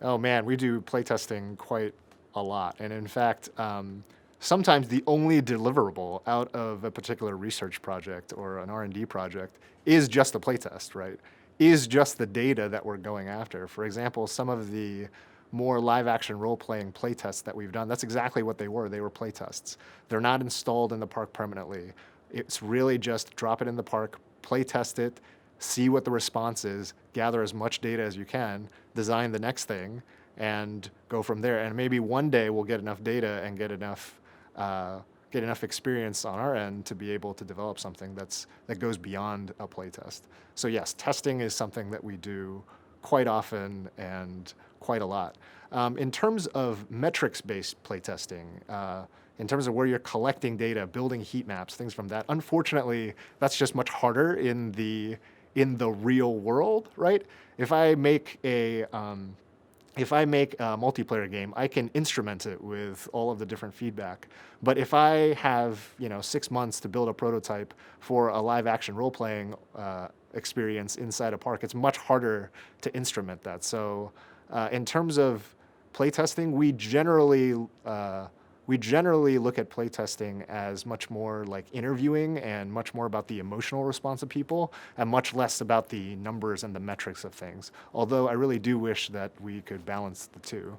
Oh man, we do playtesting quite a lot. And in fact, sometimes the only deliverable out of a particular research project or an R&D project is just a playtest, right? Is just the data that we're going after. For example, some of the more live action role playing playtests that we've done, that's exactly what they were. They were playtests. They're not installed in the park permanently. It's really just drop it in the park, playtest it, see what the response is, gather as much data as you can, design the next thing, and go from there. And maybe one day we'll get enough data and get enough experience on our end to be able to develop something that goes beyond a playtest. So yes, testing is something that we do quite often and quite a lot. In terms of metrics-based playtesting, in terms of where you're collecting data, building heat maps, things from that, unfortunately, that's just much harder in the real world, right? If I make a if I make a multiplayer game, I can instrument it with all of the different feedback. But if I have 6 months to build a prototype for a live action role playing experience inside a park, it's much harder to instrument that. So in terms of playtesting, we generally look at playtesting as much more like interviewing and much more about the emotional response of people and much less about the numbers and the metrics of things. Although I really do wish that we could balance the two.